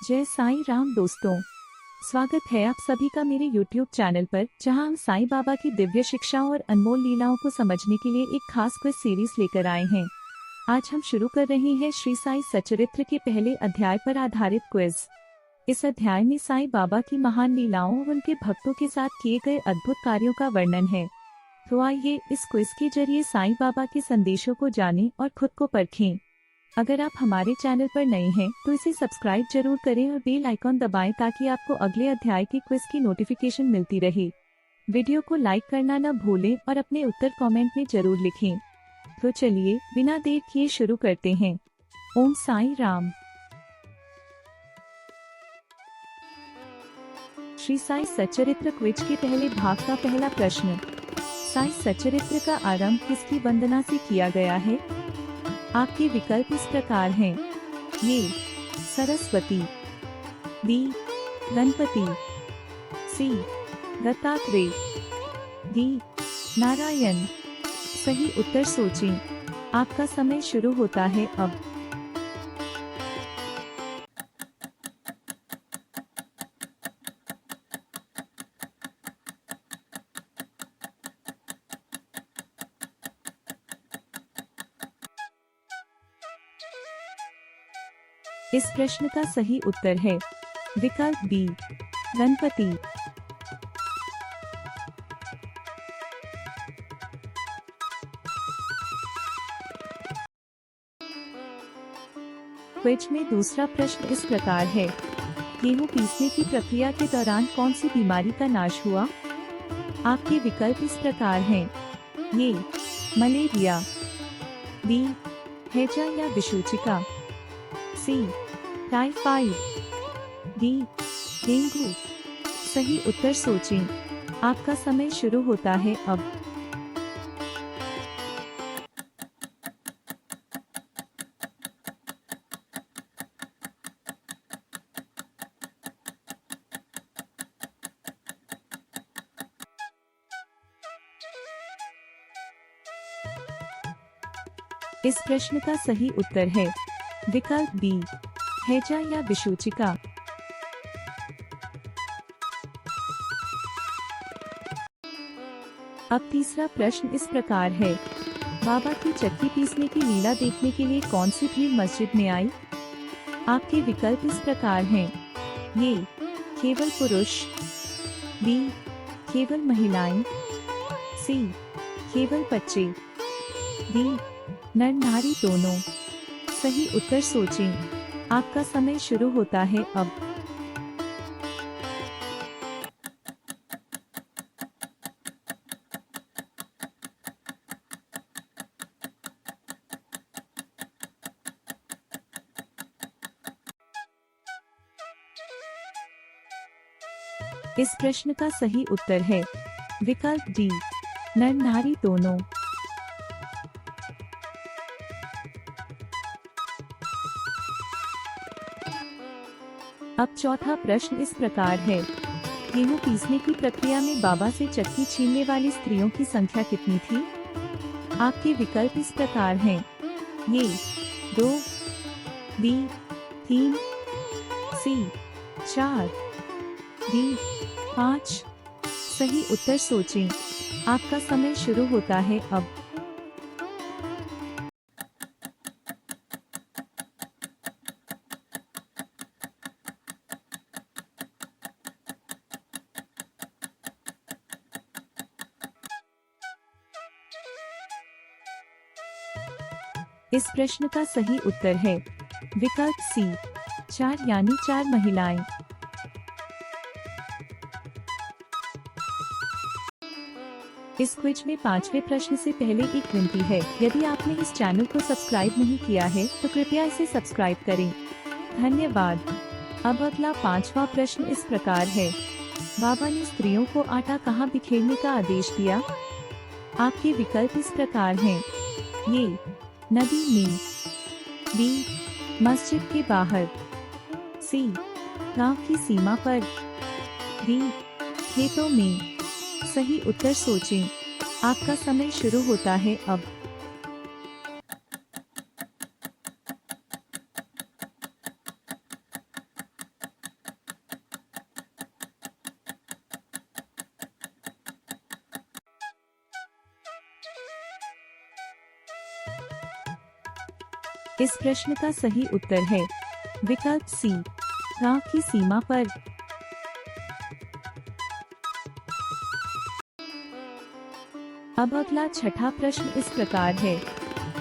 जय साईं राम दोस्तों, स्वागत है आप सभी का मेरे YouTube चैनल पर, जहां हम साईं बाबा की दिव्य शिक्षाओं और अनमोल लीलाओं को समझने के लिए एक खास क्विज सीरीज लेकर आए हैं। आज हम शुरू कर रहे हैं श्री साईं सच्चरित्र के पहले अध्याय पर आधारित क्विज। इस अध्याय में साईं बाबा की महान लीलाओं और उनके भक्तों के साथ किए गए अद्भुत कार्यों का वर्णन है। तो आइए इस क्विज के जरिए साईं बाबा के संदेशों को जानें और खुद को परखें। अगर आप हमारे चैनल पर नए हैं तो इसे सब्सक्राइब जरूर करें और बेल आइकॉन दबाएं ताकि आपको अगले अध्याय की क्विज की नोटिफिकेशन मिलती रहे। वीडियो को लाइक करना न भूलें और अपने उत्तर कमेंट में जरूर लिखें। तो चलिए बिना देर किए शुरू करते हैं। ओम साईं राम। श्री साईं सच्चरित्र क्विज के पहले भाग का पहला प्रश्न। साईं सच्चरित्र का आरंभ किसकी वंदना से किया गया है? आपके विकल्प इस प्रकार हैं। ये सरस्वती, बी गणपति, सी दत्तात्रेय, डी नारायण। सही उत्तर सोचें। आपका समय शुरू होता है अब। इस प्रश्न का सही उत्तर है विकल्प बी गणपति। क्विज में दूसरा प्रश्न इस प्रकार है। गेहूं पीसने की प्रक्रिया के दौरान कौन सी बीमारी का नाश हुआ? आपके विकल्प इस प्रकार हैं। ये मलेरिया, बी हैजा या विसूचिका, सी टाइफाइड, डी डेंगू। सही उत्तर सोचें। आपका समय शुरू होता है अब। इस प्रश्न का सही उत्तर है विकल्प बी हैजा या विसूचिका। अब तीसरा प्रश्न इस प्रकार है। बाबा की चक्की पीसने की लीला देखने के लिए कौन सी भीड़ मस्जिद में आई? आपके विकल्प इस प्रकार हैं। ये केवल पुरुष, बी केवल महिलाएं, सी केवल बच्चे, डी नर नारी दोनों। सही उत्तर सोचें। आपका समय शुरू होता है अब। इस प्रश्न का सही उत्तर है विकल्प डी नर नारी दोनों। अब चौथा प्रश्न इस प्रकार है। गेहूं पीसने की प्रक्रिया में बाबा से चक्की छीनने वाली स्त्रियों की संख्या कितनी थी? आपके विकल्प इस प्रकार हैं। ये 2, बी 3, सी 4, डी 5। सही उत्तर सोचें। आपका समय शुरू होता है अब। इस प्रश्न का सही उत्तर है विकल्प सी 4 यानी 4 महिलाएं। इस क्विज में पांचवें प्रश्न से पहले एक विनती है। यदि आपने इस चैनल को सब्सक्राइब नहीं किया है तो कृपया इसे सब्सक्राइब करें। धन्यवाद। अब अगला पांचवा प्रश्न इस प्रकार है। बाबा ने स्त्रियों को आटा कहाँ बिखेरने का आदेश दिया? आपके विकल्प इस प्रकार हैं। ये नदी में, बी मस्जिद के बाहर, सी गांव की सीमा पर, डी खेतों में। सही उत्तर सोचें। आपका समय शुरू होता है अब। इस प्रश्न का सही उत्तर है विकल्प सी, गांव की सीमा पर। अब अगला छठा प्रश्न इस प्रकार है,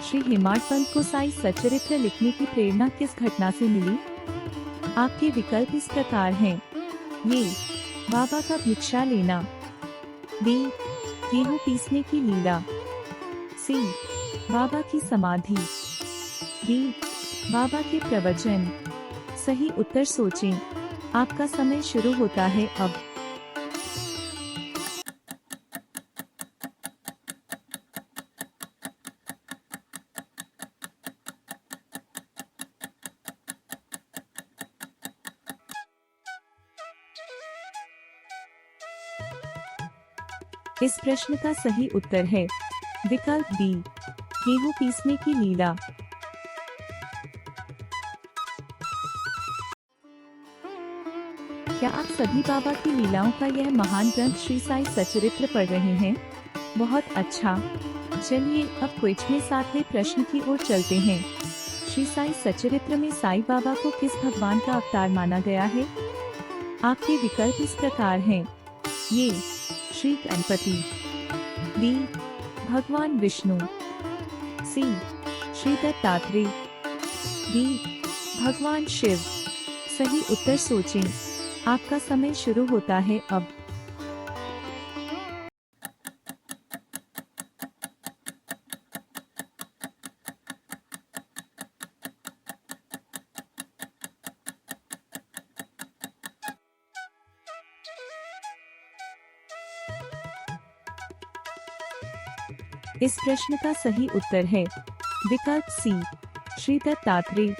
श्री हेमाड पंत को साई सच्चरित्र लिखने की प्रेरणा किस घटना से मिली? आपके विकल्प इस प्रकार हैं। ये बाबा का भिक्षा लेना, बी गेहूं पीसने की लीला, सी बाबा की समाधि, डी बाबा के प्रवचन। सही उत्तर सोचें, आपका समय शुरू होता है अब। इस प्रश्न का सही उत्तर है विकल्प बी, गेहूं पीसने की लीला। क्या आप सभी बाबा की लीलाओं का यह महान ग्रंथ श्री साई सच्चरित्र पढ़ रहे हैं? बहुत अच्छा। चलिए अब क्विज में 7वें प्रश्न की ओर चलते हैं। श्री साई सच्चरित्र में साई बाबा को किस भगवान का अवतार माना गया है? आपके विकल्प इस प्रकार हैं। ये श्री गणपति, बी भगवान विष्णु, सी श्री दत्तात्रेय, डी भगवान शिव। सही उत्तर सोचें, आपका समय शुरू होता है अब। इस प्रश्न का सही उत्तर है विकल्प सी, श्री दत्तात्रेय।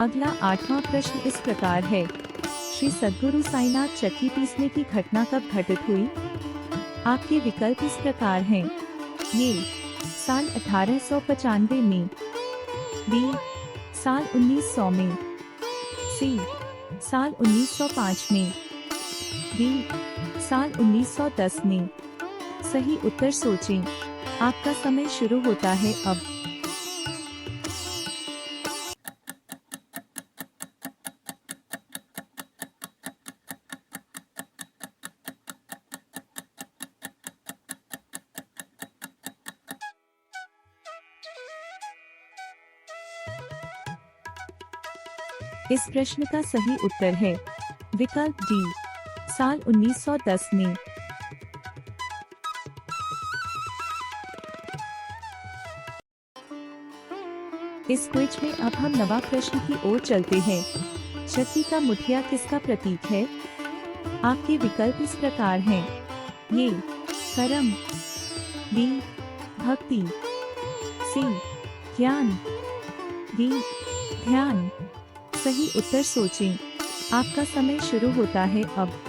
अगला 8वां प्रश्न इस प्रकार है, श्री सद्गुरु साईनाथ चक्की पीसने की घटना कब घटित हुई? आपके विकल्प इस प्रकार हैं। ये साल 1895 में, बी साल 1900 में, सी साल 1905 में, डी साल 1910 में। सही उत्तर सोचें, आपका समय शुरू होता है अब। इस प्रश्न का सही उत्तर है विकल्प डी, साल 1910 में। इस क्विज में अब हम नवा प्रश्न की ओर चलते हैं। चक्की का मुठिया किसका प्रतीक है? आपके विकल्प इस प्रकार हैं। ये कर्म, बी भक्ति, सी ज्ञान, डी ध्यान। सही उत्तर सोचें, आपका समय शुरू होता है अब।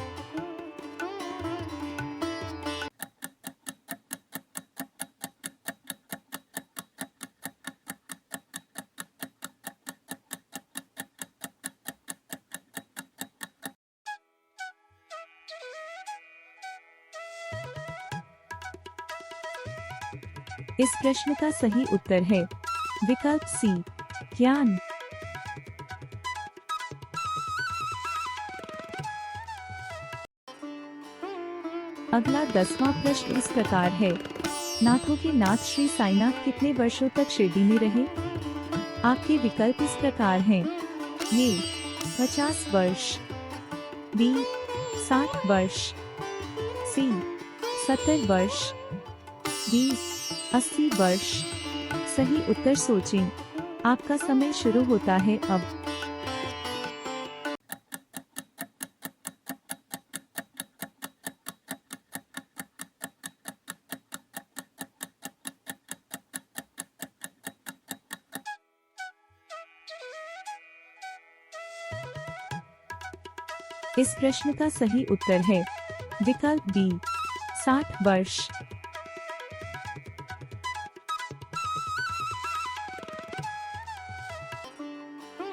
इस प्रश्न का सही उत्तर है विकल्प सी, ज्ञान। अगला 10वां प्रश्न इस प्रकार है, नाथों के नाथ श्री साईनाथ कितने वर्षों तक शिरडी में रहे? आपके विकल्प इस प्रकार हैं। ये 50 वर्ष, बी 60 वर्ष, सी 70 वर्ष, डी 80 वर्ष। सही उत्तर सोचें, आपका समय शुरू होता है अब। इस प्रश्न का सही उत्तर है विकल्प बी, 60 वर्ष।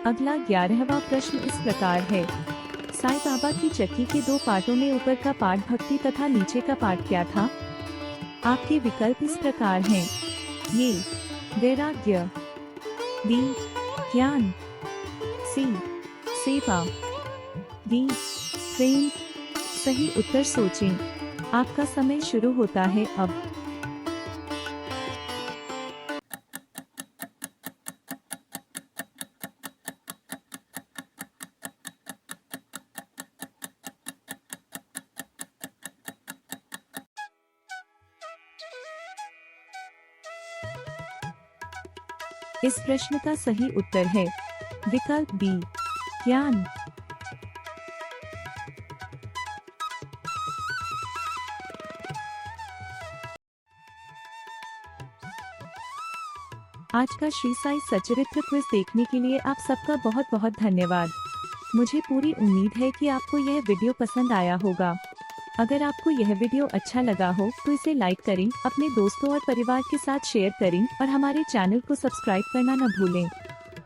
अगला 11वां प्रश्न इस प्रकार है, साईं बाबा की चक्की के 2 पार्टों में ऊपर का पार्ट भक्ति तथा नीचे का पार्ट क्या था? आपके विकल्प इस प्रकार हैं। ये वैराग्य, बी ज्ञान, सी सेवा, डी प्रेम। सही उत्तर सोचें। आपका समय शुरू होता है अब। इस प्रश्न का सही उत्तर है विकल्प बी ज्ञान। आज का श्री साई सचरित्र क्विज देखने के लिए आप सबका बहुत बहुत धन्यवाद। मुझे पूरी उम्मीद है कि आपको यह वीडियो पसंद आया होगा। अगर आपको यह वीडियो अच्छा लगा हो तो इसे लाइक करें, अपने दोस्तों और परिवार के साथ शेयर करें और हमारे चैनल को सब्सक्राइब करना न भूलें।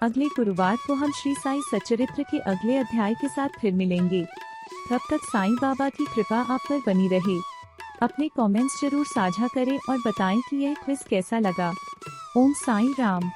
अगले गुरुवार को हम श्री साई सचरित्र के अगले अध्याय के साथ फिर मिलेंगे। तब तक साईं बाबा की कृपा आप पर बनी रहे। अपने कमेंट्स जरूर साझा करें और बताएं कि यह क्विज कैसा लगा। ओम साईं राम।